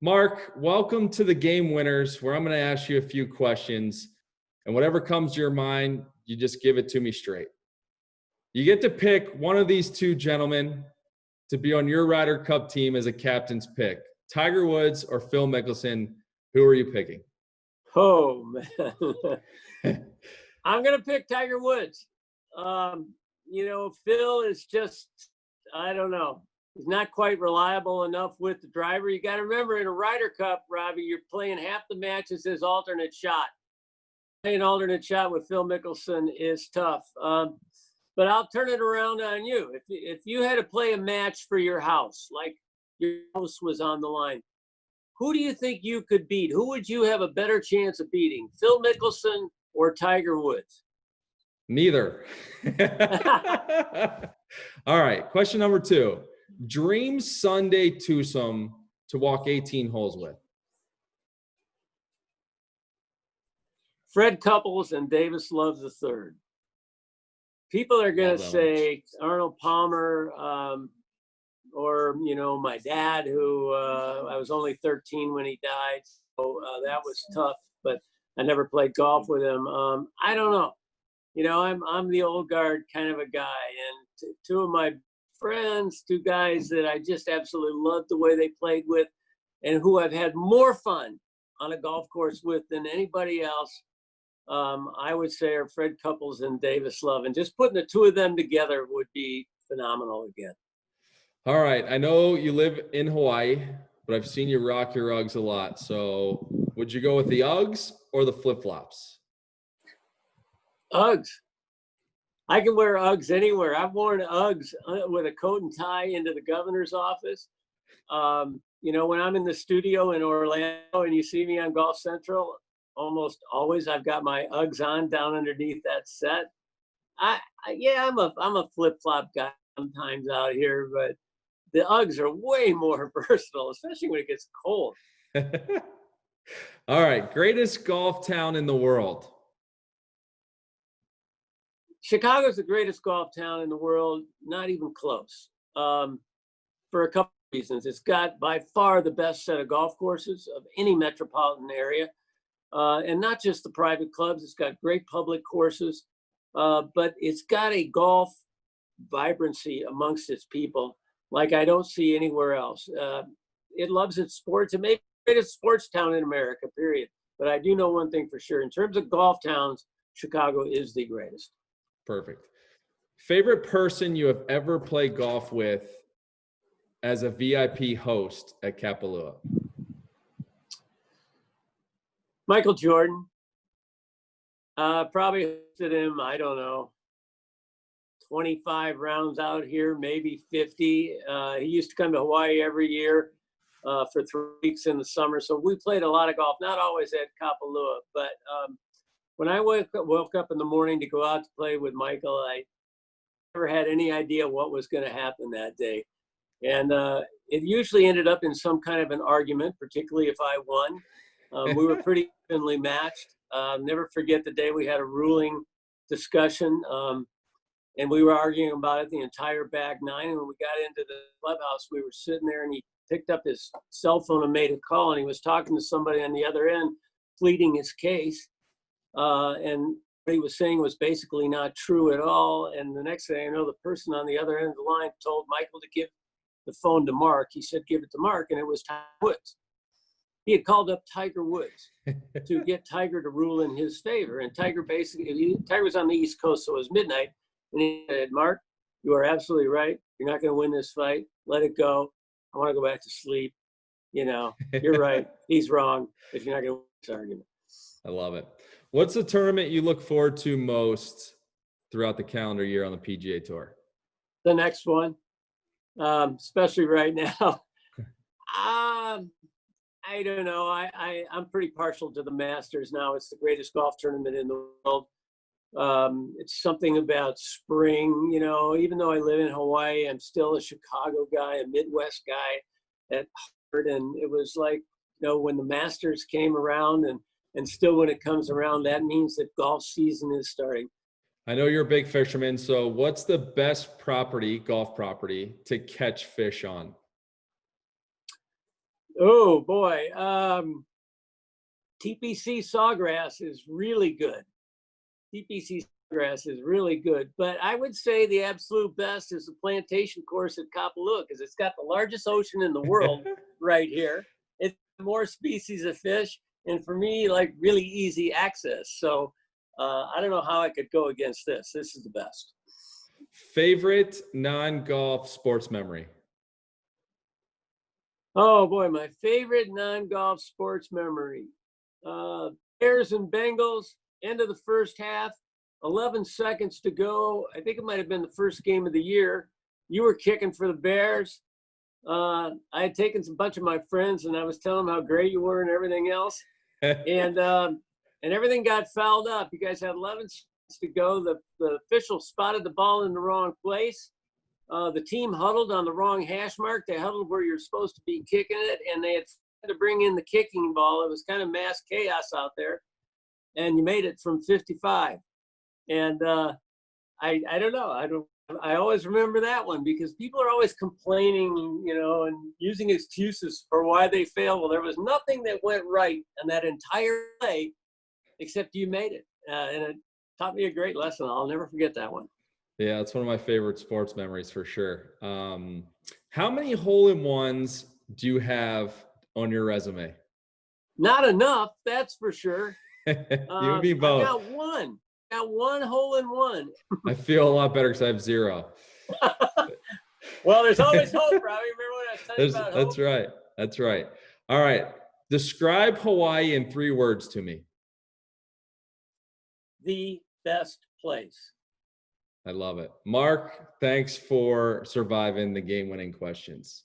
Mark, welcome to the Game Winners, where I'm going to ask you a few questions, and whatever comes to your mind, you just give it to me straight. You get to pick one of these two gentlemen to be on your Ryder Cup team as a captain's pick. Tiger Woods or Phil Mickelson. Who are you picking? Oh, man. I'm going to pick Tiger Woods. Phil is just, I don't know. He's not quite reliable enough with the driver. You got to remember, in a Ryder Cup, Robbie, you're playing half the matches as alternate shot. Playing alternate shot with Phil Mickelson is tough. But I'll turn it around on you. If you had to play a match for your house, like your house was on the line, who do you think you could beat? Who would you have a better chance of beating, Phil Mickelson or Tiger Woods? Neither. All right, question number 2. Dream Sunday twosome to walk 18 holes with. Fred Couples and Davis Love III. People are going to say Arnold Palmer, or, my dad, who I was only 13 when he died. So that was tough, but I never played golf with him. I don't know. I'm the old guard kind of a guy. And two of my friends, two guys that I just absolutely loved the way they played with and who I've had more fun on a golf course with than anybody else, I would say are Fred Couples and Davis Love. And just putting the two of them together would be phenomenal again. All right. I know you live in Hawaii, but I've seen you rock your Uggs a lot. So would you go with the Uggs or the flip-flops? Uggs. I can wear Uggs anywhere. I've worn Uggs with a coat and tie into the governor's office. When I'm in the studio in Orlando and you see me on Golf Central, almost always I've got my Uggs on down underneath that set. I'm a flip-flop guy sometimes out here, but the Uggs are way more versatile, especially when it gets cold. All right, greatest golf town in the world. Chicago's the greatest golf town in the world, not even close. For a couple of reasons. It's got by far the best set of golf courses of any metropolitan area. And not just the private clubs, it's got great public courses, but it's got a golf vibrancy amongst its people like I don't see anywhere else. It loves its sports. It may be the greatest sports town in America, period. But I do know one thing for sure. In terms of golf towns, Chicago is the greatest. Perfect. Favorite person you have ever played golf with as a VIP host at KAPALUA? Michael Jordan. Probably hosted him, I don't know, 25 rounds out here, maybe 50. He used to come to Hawaii every year for 3 weeks in the summer. So we played a lot of golf, not always at KAPALUA, but when I woke up in the morning to go out to play with Michael, I never had any idea what was going to happen that day. And it usually ended up in some kind of an argument, particularly if I won. We were pretty evenly matched. Never forget the day we had a ruling discussion, and we were arguing about it the entire back nine. And when we got into the clubhouse, we were sitting there, and he picked up his cell phone and made a call, and he was talking to somebody on the other end, pleading his case. And what he was saying was basically not true at all. And the next thing I know, the person on the other end of the line told Michael to give the phone to Mark. He said, give it to Mark, and it was Tiger Woods. He had called up Tiger Woods to get Tiger to rule in his favor. And Tiger was on the East Coast, so it was midnight. And he said, Mark, you are absolutely right. You're not going to win this fight. Let it go. I want to go back to sleep. You're right. He's wrong, but you're not going to win this argument. I love it. What's the tournament you look forward to most throughout the calendar year on the PGA Tour? The next one, especially right now. I don't know. I'm pretty partial to the Masters now. It's the greatest golf tournament in the world. It's something about spring, even though I live in Hawaii, I'm still a Chicago guy, a Midwest guy at heart. And it was like, when the Masters came around and still when it comes around, that means that golf season is starting. I know you're a big fisherman. So what's the best golf property to catch fish on? Oh boy. TPC sawgrass is really good. TPC sawgrass is really good. But I would say the absolute best is the plantation course at Kapalua, because it's got the largest ocean in the world right here. It's more species of fish, and for me, like really easy access. So I don't know how I could go against this. This is the best. Favorite non-golf sports memory? Oh boy, my favorite non-golf sports memory. Bears and Bengals, end of the first half, 11 seconds to go. I think it might have been the first game of the year. You were kicking for the Bears. I had taken a bunch of my friends and I was telling them how great you were and everything else. And everything got fouled up. You guys had 11 seconds to go. The official spotted the ball in the wrong place. The team huddled on the wrong hash mark. They huddled where you're supposed to be kicking it, and they had to bring in the kicking ball. It was kind of mass chaos out there, and you made it from 55. And I don't know. I always remember that one because people are always complaining, you know, and using excuses for why they failed. Well, there was nothing that went right in that entire play except you made it, and it taught me a great lesson. I'll never forget that one. Yeah, it's one of my favorite sports memories for sure. How many hole-in-ones do you have on your resume? Not enough, that's for sure. You and me both. I got one. Got one hole-in-one. I feel a lot better because I have 0. Well, there's always hope, Robbie. Remember when I was telling you about hope? That's right. That's right. All right. Describe Hawaii in 3 words to me. The best place. I love it. Mark, thanks for surviving the game-winning questions.